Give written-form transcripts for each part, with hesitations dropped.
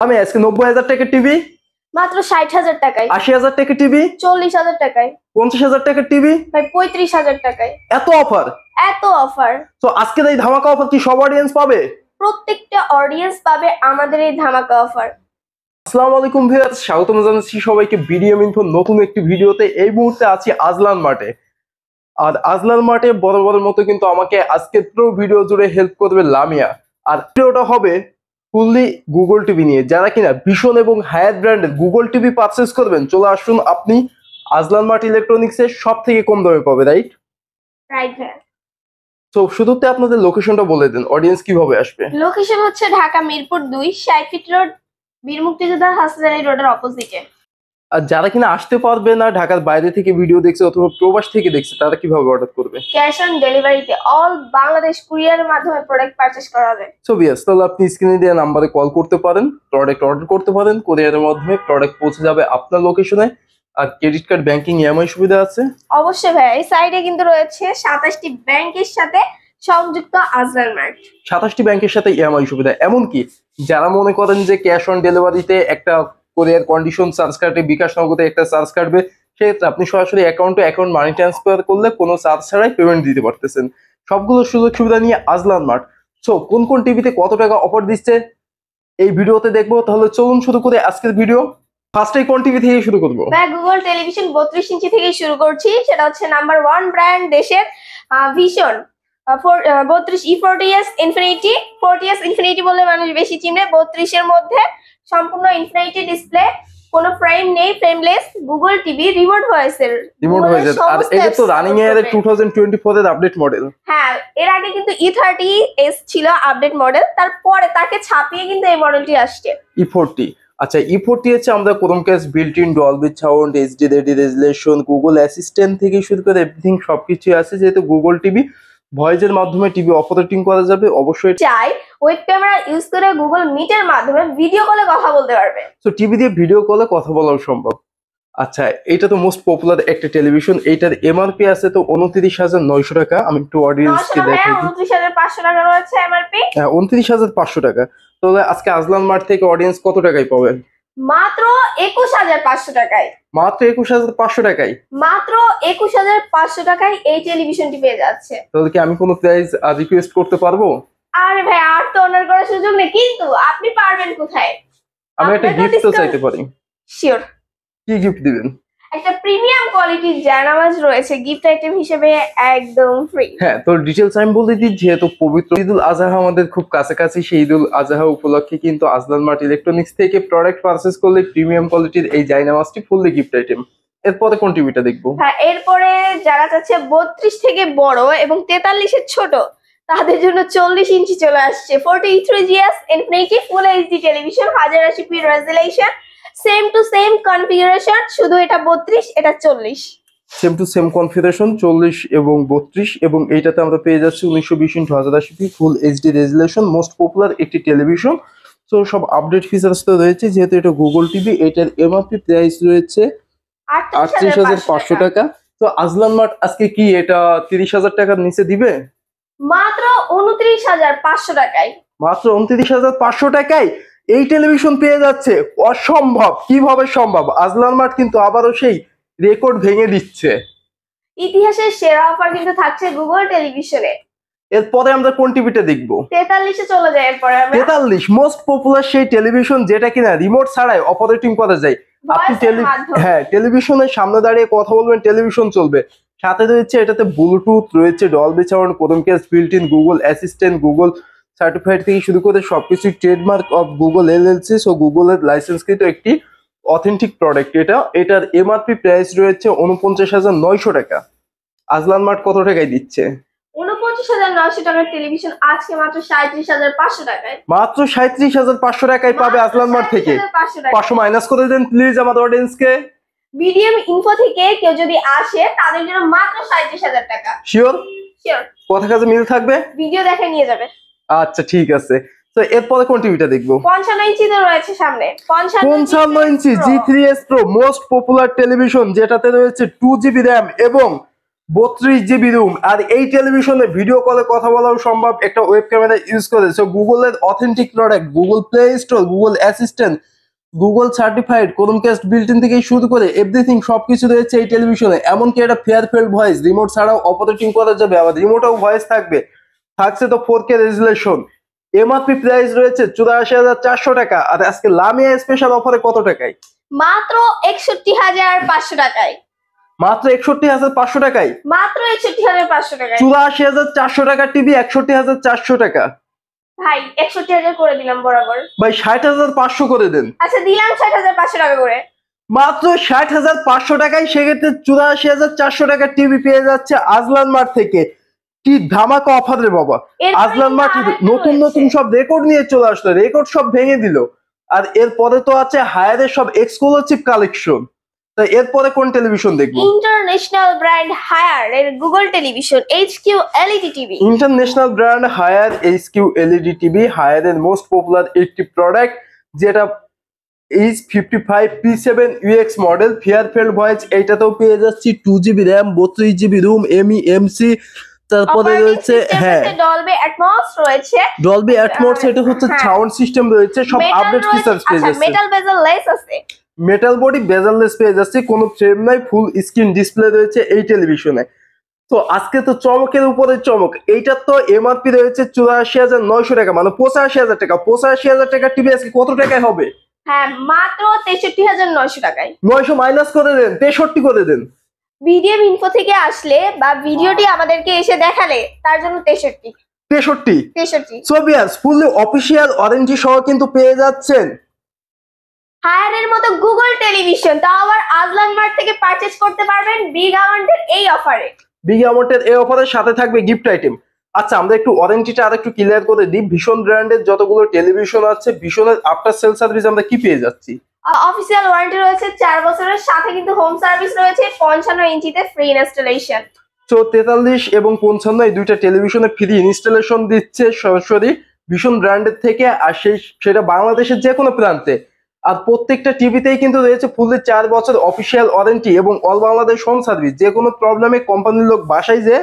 আমি আজকে ৯০,০০০ টাকা টিভি মাত্র ৬০,০০০ টাকায়, ৮০,০০০ টাকা টিভি ৪০,০০০ টাকায়, ৫০,০০০ টাকা টিভি ভাই ৩৫,০০০ টাকায়। এত অফার! এত অফার! তো আজকের এই ধামাকা অফার কি সব অডিয়েন্স পাবে? প্রত্যেকটা অডিয়েন্স পাবে আমাদের এই ধামাকা অফার। আসসালামু আলাইকুম ভিউয়ার্স, স্বাগতম জানাচ্ছি সবাইকে বিডিএম ইনফো নতুন একটি ভিডিওতে। এই মুহূর্তে আছি আজলান মার্টে। আর আজলান মার্টে বরাবরের মতো কিন্তু আমাকে আজকে পুরো ভিডিও জুড়ে হেল্প করবে লামিয়া। আর ভিডিওটা হবে ফুললি গুগল টিভি নিয়ে। যারা কিনা ভীষণ এবং হায়ার ব্র্যান্ডের গুগল টিভি পারচেস করবেন, চলে আসুন আপনি আজলান মার্ট ইলেকট্রনিক্সের সব থেকে কম দামে পাবে, রাইট? রাইট ভাই। তো শুরুতে আপনাদের লোকেশনটা বলে দেন, অডিয়েন্স কিভাবে আসবে? লোকেশন হচ্ছে ঢাকা মিরপুর ২, ৬০ ফিট রোড, বীর মুক্তিযোদ্ধা হাসপাতাল রোডের অপোজিটে। আর যারা কিনা আসতে পারবে না, ঢাকার বাইরে থেকে ভিডিও দেখছে অথবা প্রবাস থেকে দেখছে, তারা কিভাবে অর্ডার করবে? ক্যাশ অন ডেলিভারিতে অল বাংলাদেশ কুরিয়ারের মাধ্যমে প্রোডাক্ট পারচেজ করা হবে। সো ভিউয়ার্স, তাহলে আপনি স্ক্রিনে দেওয়া নাম্বারে কল করতে পারেন, প্রোডাক্ট অর্ডার করতে পারেন, কুরিয়ারের মাধ্যমে প্রোডাক্ট পৌঁছে যাবে আপনার লোকেশনে। আর ক্রেডিট কার্ড, ব্যাংকিং, ইএমআই সুবিধা আছে অবশ্যই ভাই। এই সাইডে কিন্তু রয়েছে ২৭টি ব্যাংকের সাথে সংযুক্ত আজলান মার্ট। ২৭টি ব্যাংকের সাথে ইএমআই সুবিধা। এমনকি যারা মনে করেন যে ক্যাশ অন ডেলিভারিতে একটা কোরিয়ার কন্ডিশন চার্জ কাটবে, বিকাশ নগদে একটা চার্জ কাটবে, সেক্ষেত্রে আপনি সরাসরি অ্যাকাউন্ট মানি ট্রান্সফার করলে কোনো চার্জ ছাড়াই পেমেন্ট দিতে পারতেছেন। সবগুলো সুযোগ সুবিধা নিয়ে আজলান মার্ট। সো কোন কোন টিভিতে কত টাকা অফার দিচ্ছে এই ভিডিওতে দেখবো। তাহলে চলুন শুরু করে আজকের ভিডিও। ফার্স্টে কোন টিভি থেকে শুরু করবো? গুগল টেলিভিশন ৩২ ইঞ্চি থেকে শুরু করছি। সেটা হচ্ছে নাম্বার 1 ব্র্যান্ড দেশের vision 32 E40s infinity. 40s infinity বলে মানুষ বেশি চিনে। 32 এর মধ্যে সম্পূর্ণ ইনফিনিটি ডিসপ্লে, কোনো ফ্রেম নেই, ফ্রেমলেস গুগল টিভি, রিমোট ভয়েসের। আর এটা তো রানিং এর 2024 এর আপডেট মডেল। হ্যাঁ, এর আগে কিন্তু E30s ছিল আপডেট মডেল, তারপরে তাকে ছাপিয়ে কিন্তু এই মডেলটি আসছে E40। আচ্ছা, E40 হচ্ছে আমরা Chromecast, built in Dolby sound, HD ready resolution, Google assistant থেকে শুরু করে এভরিথিং সবকিছু আছে। যেহেতু গুগল টিভি ভয়েসের মাধ্যমে টিভি অপারেটিং করা যাবে, অবশ্যই চাই ওয়েব ক্যামেরা ইউজ করে গুগল মিটের মাধ্যমে ভিডিও কলে কথা বলতে পারবে। তো টিভি দিয়ে ভিডিও কলে কথা বলাও সম্ভব। আচ্ছা, এটা তো মোস্ট পপুলার একটা টেলিভিশন। এইটার এমআরপি আছে তো ২৯,৯০০ টাকা। আমি একটু অডিয়েন্সকে দেখাই দিই। ২৯,৫০০ টাকা রয়েছে এমআরপি। হ্যাঁ, ২৯,৫০০ টাকা। তাহলে আজকে আজলান মার্ট থেকে অডিয়েন্স কত টাকায় পাবেন? মাত্র ২১,৫০০ টাকায়। মাত্র ২১,৫০০ টাকায়। মাত্র ২১,৫০০ টাকায় এই টেলিভিশনটি পেয়ে যাচ্ছে। তাহলে কি আমি কোনো প্রাইস রিকোয়েস্ট করতে পারবো? আরে ভাই, আর তো অনার করার সুযোগ নেই, কিন্তু আপনি পারবেন কোথায়? আমি একটা গিফট তো চাইতে পারি। শিওর। কি গিফট দিবেন? একটা প্রিমিয়াম কোয়ালিটির জায়নামাজ রয়েছে গিফট আইটেম হিসেবে, একদম ফ্রি। হ্যাঁ, তো ডিটেইলস আমি বলে দিই। যেহেতু পবিত্র ঈদুল আজহা আমাদের খুব কাছাকাছি, সেই ঈদুল আজহা উপলক্ষে কিন্তু আজলান মার্ট ইলেকট্রনিক্স থেকে প্রোডাক্ট পারচেজ করলে প্রিমিয়াম কোয়ালিটির এই জায়নামাজটি ফুললি গিফট আইটেম। এরপরে কোন টিভিটা দেখবো? হ্যাঁ, এরপরে যারা চাচ্ছে ৩২ থেকে বড় এবং ৪৩ এর ছোট, তাদের জন্য ৪০ ইঞ্চি চলে আসছে। 43GS infinity full HD television, 1080p resolution, same to same configuration, শুধু এটা ৩২, এটা ৪০। সেম টু সেম কনফিগারেশন ৪০ এবং ৩২, এবং এইটাতে আমরা পেয়ে যাচ্ছি 1920x1080p full HD resolution, most popular একটি টেলিভিশন। তো সব আপডেট ফিচার্স তো রয়েছে। যেহেতু এটা গুগল টিভি, এটার এমআরপি প্রাইস রয়েছে ৩৮,৫০০ টাকা। তো আজলান মার্ট আজকে কি এটা ৩০,০০০ টাকার নিচে দিবে? মাত্র ২৯,৫০০ টাকায়। মাত্র ২৯,৫০০ টাকায় এই টেলিভিশন পেয়ে যাচ্ছে। অসম্ভব! কিভাবে সম্ভব? আজলান মার্ট কিন্তু আবারও সেই রেকর্ড ভেঙে দিচ্ছে। ইতিহাসের সেরা অফার কিন্তু থাকছে গুগল টেলিভিশনে। এরপরে আমরা কোন টিভিটা দেখবো? ৪৩ এ চলে যায়। এরপরে আমরা ৪৩, মোস্ট পপুলার সেই টেলিভিশন যেটা কিনা রিমোট ছাড়াই অপারেটিং করা যায়। আপনি টেলিভিশনের সামনে দাঁড়িয়ে কথা বলবেন, টেলিভিশন চলবে। সাথে রয়েছে এটাতে ব্লুটুথ রয়েছে, Dolby sound, Chromecast, built in Google assistant, Google certified থেকে শুরু করে সবকিছু trademark of Google LLC. So গুগলের লাইসেন্সকৃত একটি অথেন্টিক প্রোডাক্ট এটা। এটার এমআরপি প্রাইস রয়েছে ৪৯,৯০০ টাকা। আজলান মার্ট কত টাকায় দিচ্ছে? ৪৯,৯০০ টাকার টেলিভিশন আজকে মাত্র ৩৭,৫০০ টাকায়। মাত্র ৩৭,৫০০ টাকায় পাবে আজলান মার্ট থেকে। ৫০০ মাইনাস করে দেন প্লিজ আমাদের অডিয়েন্সকে। বিডিএম ইনফো থেকে কেউ যদি আসে, তাদের জন্য মাত্র ৩৭,০০০ টাকা। শিওর? শিওর। কথা কাজে মিল থাকবে? ভিডিও দেখে নিয়ে যাবে। আচ্ছা, ঠিক আছে। তো এরপরে কোন টিভিটা দেখবো? ৫৫ ইঞ্চি তো রয়েছে সামনে। ৫৫ ইঞ্চি G3s Pro, most popular television, যেটাতে রয়েছে 2GB র্যাম এবং 32 GB রুম, আর এই টেলিভিশনে ভিডিও কলে কথা বলাও সম্ভব একটা ওয়েব ক্যামেরা ইউজ করে। সো গুগলের authentic product, Google play store, Google assistant, Google certified Chromecast built-in থেকে শুরু করে এভরিথিং সবকিছু রয়েছে এই টেলিভিশনে। এমনকি এটা ফেয়ারফিল্ড ভয়েস, রিমোট ছাড়াও অপারেটিং করা যাবে, আবার রিমোটেও ভয়েস থাকবে। থাকছে তো 4K রেজুলেশন। এমআরপি প্রাইস রয়েছে 84,400 টাকা, আর আজকে লামিয়া স্পেশাল অফারে কত টাকায়? মাত্র 61,500 টাকায়। মাত্র 61,500 টাকায়, মাত্র 61,500 টাকায়। 84,400 টাকা টিভি 61,400 টাকা। ভাই 61,000 করে দিলাম বরাবর। ভাই 60,500 করে দেন। আচ্ছা দিলাম 60,500 টাকা করে। মাত্র 60,500 টাকায় সেক্ষেত্রে 84,400 টাকা টিভি পেয়ে যাচ্ছে আজলান মার্ট থেকে। কি ধামাকা অফার রে বাবা! এরপরে আজলান মার্ট কিন্তু আরেকটা নতুন রয়েছে। নতুন সব রেকর্ড নিয়ে চলে আসলো, রেকর্ড সব ভেঙে দিল। আর এরপরে তো আছে হায়ারের সব এক্সক্লুসিভ কালেকশন। তো এরপরে কোন টেলিভিশন দেখবো? ইন্টারন্যাশনাল ব্র্যান্ড হায়ার এর Google television HQ LED TV. International brand Haier HQ LED TV, হায়ারের মোস্ট পপুলার একটি প্রোডাক্ট, যেটা H55 P7 UX model, far field voice. এইটাতেও পেয়ে যাচ্ছি 2GB RAM, 32GB ROM, MEMC, তারপরে রয়েছে ডলবি অ্যাটমস রয়েছে। ডলবি অ্যাটমস, এটা হচ্ছে সাউন্ড সিস্টেম রয়েছে, সব আপডেট ফিচারস পেয়ে যাচ্ছে। মেটাল বেজেল লেস আছে, মেটাল বডি বেজারলেস পেয়ে যাচ্ছে, কোনো ফ্রেম নাই, ফুল স্ক্রিন ডিসপ্লে রয়েছে এই টেলিভিশনে। তো আজকে তো চমকের উপরে চমক। এইটার তো এমআরপি রয়েছে 84,900 টাকা, মানে 85,000 টাকা। 85,000 টাকা টিভি আজকে কত টাকায় হবে? হ্যাঁ মাত্র 63,900 টাকায়। 900 মাইনাস করে দেন, 63 করে দেন। ভিডিও ইনফো থেকে আসলে বা ভিডিওটি আমাদেরকে এসে দেখালে তার জন্য 63। 63 so viewers, fully official warranty সহ কিন্তু পেয়ে যাচ্ছেন হায়ারের মতো গুগল টেলিভিশন, তাও আবার আজলান মার্ট থেকে পারচেজ করতে পারবেন বিগ অ্যামাউন্টের এই অফারে। বিগ অ্যামাউন্টের এই অফারের সাথে থাকবে গিফট আইটেম। আচ্ছা আমরা একটু ওয়ারেন্টিটা আর একটু ক্লিয়ার করে দিই। ভীষণ ব্র্যান্ডের যতগুলো টেলিভিশন আছে, ভীষণের আফটার সেল সার্ভিস আমরা কি পেয়ে যাচ্ছি? অফিসিয়াল ওয়ারেন্টি রয়েছে 4 বছরের, সাথে কিন্তু হোম সার্ভিস রয়েছে 55 ইঞ্চিতে ফ্রি ইনস্টলেশন। তো 43 এবং 55 এই দুইটা টেলিভিশনে ফ্রি ইনস্টলেশন দিচ্ছে সরাসরি ভীষণ ব্র্যান্ডের থেকে, আর সেটা বাংলাদেশের যে কোনো প্রান্তে। আর প্রত্যেকটা টিভিতেই কিন্তু রয়েছে ফুললি 4 বছর অফিসিয়াল ওয়ারেন্টি এবং অল বাংলাদেশ হোম সার্ভিস। যে কোনো প্রবলেমে কোম্পানির লোক বাসায় যে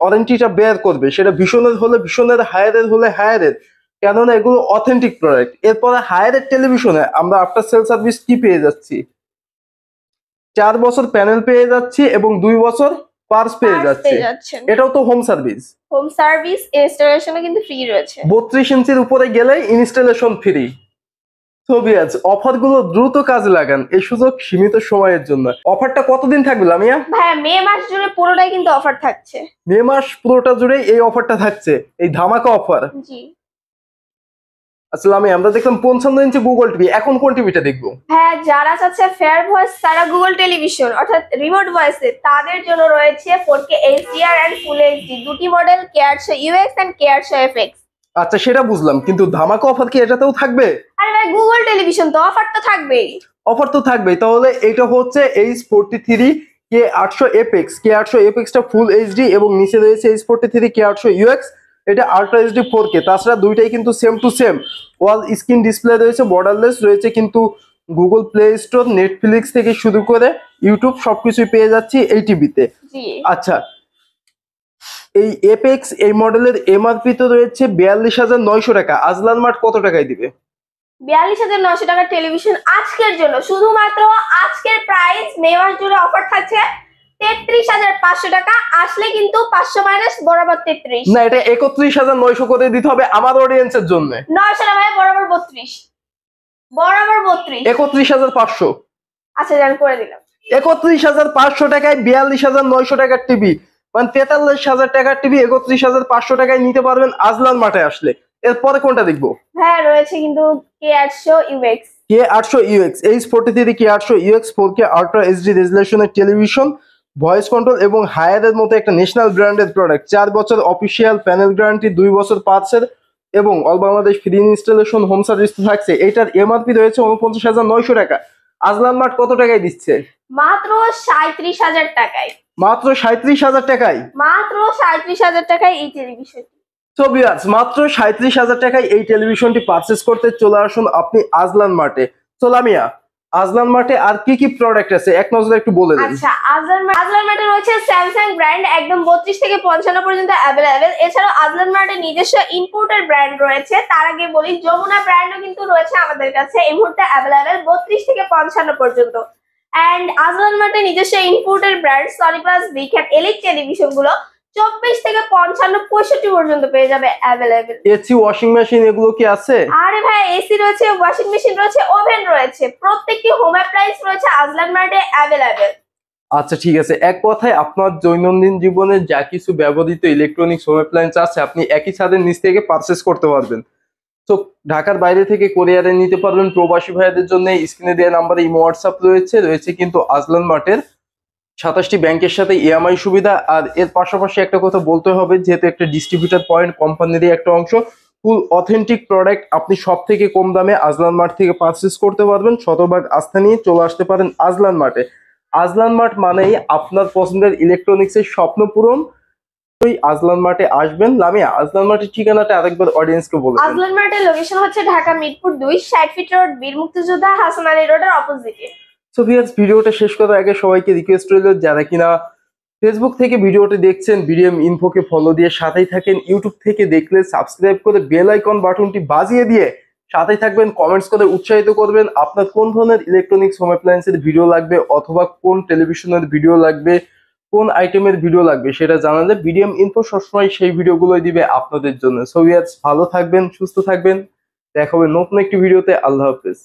ওয়ারেন্টিটা বের করবে, সেটা ভীষণের হলে ভীষণের, হায়ারের হলে হায়ারের, কেননা এগুলো অথেন্টিক প্রোডাক্ট। এরপরে হায়ারের টেলিভিশনে আমরা আফটার সেল সার্ভিস কি পেয়ে যাচ্ছি? 4 বছর প্যানেল পেয়ে যাচ্ছি এবং 2 বছর পার্স পেয়ে যাচ্ছে। এটাও তো হোম সার্ভিস। হোম সার্ভিস ইনস্টলেশনও কিন্তু ফ্রি রয়েছে। 32 ইঞ্চির উপরে গেলে ইনস্টলেশন ফ্রি। তো ভিউয়ার্স, অফারগুলো দ্রুত কাজে লাগান, এই সুযোগ সীমিত সময়ের জন্য। অফারটা কতদিন থাকবে লামিয়া? ভাইয়া মে মাস জুড়ে পুরোটাই কিন্তু অফার থাকছে। মে মাস পুরোটা জুড়ে এই অফারটা থাকছে, এই ধামাকা অফার। জি আসলে আমরা দেখলাম 55 ইঞ্চি গুগল টিভি, এখন কোন টিভিটা দেখবো? হ্যাঁ যারা চাচ্ছে ফেয়ার ভয়েস তারা গুগল টেলিভিশন অর্থাৎ রিমোট ভয়েসে, তাদের জন্য রয়েছে 4K HDR and full HD দুটি model, K800 UX and K800 FX। আচ্ছা সেটা বুঝলাম, কিন্তু ধামাকা অফার কি এটাতেও থাকবে? আরে ভাই গুগল টেলিভিশন তো অফার তো থাকবেই। অফার তো থাকবেই। তাহলে এটা হচ্ছে H43 K800 FX। K800 FX টা ফুল HD এবং নিচে রয়েছে H43 K800 UX, এটা আল্ট্রা HD 4K। তাছাড়া দুইটাই কিন্তু same to same wall screen display রয়েছে, বর্ডারলেস রয়েছে, কিন্তু গুগল প্লে স্টোর, নেটফ্লিক্স থেকে শুরু করে ইউটিউব সবকিছুই পেয়ে যাচ্ছি এই টিভিতে। আচ্ছা এই FX এই মডেলের এমআরপি তো রয়েছে 42,900 টাকা। আজলান মার্ট কত টাকায় দিবে? 42,900 টাকার টেলিভিশন আজকের জন্য, শুধুমাত্র আজকের প্রাইস, মে মাস জুড়ে অফার থাকছে 33,500 টাকা। আসলে কিন্তু 500 মাইনাস বরাবর 33। না এটা 31,900 করে দিতে হবে আমার অডিয়েন্সের জন্য। 900 না ভাই, বরাবর 32, বরাবর 32। 31,500। আচ্ছা জান করে দিলাম। 31,500 টাকায় 42,900 টাকার টিভি, মানে 43,000 টাকার টিভি 31,500 টাকায় নিতে পারবেন আজলান মাঠে আসলে। এরপরে কোনটা দেখবো? হ্যাঁ রয়েছে কিন্তু K800 UX। K800 UX H43 K800 UX 4K ultra HD রেজুলেশনের টেলিভিশন, ভয়েস কন্ট্রোল এবং হায়ারের মতো একটা ন্যাশনাল ব্র্যান্ডের প্রোডাক্ট। 4 বছর অফিসিয়াল প্যানেল গ্যারান্টি, 2 বছর পার্টসের এবং all Bangladesh free installation, home service থাকছে। এইটার এমআরপি রয়েছে 49,900 টাকা। আজলান মার্ট কত টাকায় দিচ্ছে? মাত্র 37,000 টাকায়। মাত্র 37,000 টাকায়, মাত্র 37,000 টাকায় এই টেলিভিশন। সো ভিউয়ার্স, মাত্র 37,000 টাকায় এই টেলিভিশনটি পারচেজ করতে চলে আসুন আপনি আজলান মার্টে। তো লামিয়া আজলান মার্টে আর কি কি প্রোডাক্ট আছে এক নজরে একটু বলে দেন। আচ্ছা, আজলান মার্টে রয়েছে স্যামসাং ব্র্যান্ড একদম 32 থেকে 55 পর্যন্ত অ্যাভেলেবেল। এছাড়াও আজলান মার্টের নিজস্ব ইম্পোর্টের ব্র্যান্ড রয়েছে। তার আগে বলি যমুনা ব্র্যান্ডও কিন্তু রয়েছে আমাদের কাছে এই মুহূর্তে অ্যাভেলেবেল 32 থেকে 55 পর্যন্ত। এন্ড আজলান মার্টের নিজস্ব ইম্পোর্টের brand Sony plus, big and elite television গুলো 24 থেকে 55 65 পর্যন্ত পেয়ে যাবে অ্যাভেলেবেল। এসি, ওয়াশিং মেশিন এগুলো কি আছে? আরে ভাই, এসি রয়েছে, ওয়াশিং মেশিন রয়েছে, ওভেন রয়েছে, প্রত্যেকটি হোম অ্যাপ্লায়েন্স রয়েছে আজলান মার্টে অ্যাভেলেবেল। আচ্ছা ঠিক আছে, এক কথায় আপনার দৈনন্দিন জীবনে যা কিছু ব্যবহৃত ইলেকট্রনিক্স হোম অ্যাপ্লায়েন্স আছে আপনি একই ছাদের নিচ থেকে পারচেস করতে পারবেন। তো ঢাকার বাইরে থেকে কোরিয়ারে নিতে পারবেন। প্রবাসী ভাইদের জন্য স্ক্রিনে দেওয়া নাম্বারে ইমো হোয়াটসঅ্যাপ রয়েছে কিন্তু আজলান মার্টের 27টি ব্যাংকের সাথে ইএমআই সুবিধা। আর এর পাশাপাশি একটা কথা বলতে হবে, যেহেতু একটা ডিস্ট্রিবিউটর পয়েন্ট কোম্পানিরই একটা অংশ, ফুল অথেন্টিক প্রোডাক্ট আপনি সব থেকে কম দামে আজলান মার্ট থেকে পারচেস করতে পারবেন। শতভাগ আস্থা নিয়ে চলে আসতে পারেন আজলান মার্টে। আজলান মার্ট মানেই আপনার পছন্দের ইলেকট্রনিক্সের স্বপ্ন পূরণ। ওই আজলান মার্টে আসবেন। লামিয়া, আজলান মার্টের ঠিকানাটা আরেকবার অডিয়েন্সকে বলে দেন। আজলান মার্টের লোকেশন হচ্ছে ঢাকা মিরপুর 2, 60 ফিট রোড, বীর মুক্তিযোদ্ধা হাসান আলী রোডের অপোজিটে। সো ভিউয়ার্স, ভিডিওটা শেষ করার আগে সবাইকে রিকোয়েস্ট রইল, যারা কিনা ফেসবুক থেকে ভিডিওটি দেখছেন বিডিএম ইনফোকে ফলো দিয়ে সাথেই থাকেন, ইউটিউব থেকে দেখলে সাবস্ক্রাইব করে বেল আইকন বাটনটি বাজিয়ে দিয়ে সাথেই থাকবেন, কমেন্টস করে উৎসাহিত করবেন আপনার কোন ধরনের ইলেকট্রনিক্স হোম অ্যাপ্লায়েন্সের ভিডিও লাগবে অথবা কোন টেলিভিশনের ভিডিও লাগবে, কোন আইটেমের ভিডিও লাগবে সেটা জানালে বিডিএম ইনফো সবসময় সেই ভিডিওগুলোই দিবে আপনাদের জন্য। সো ভিউয়ার্স, ভালো থাকবেন, সুস্থ থাকবেন, দেখা হবে নতুন একটি ভিডিওতে। আল্লাহ হাফেজ।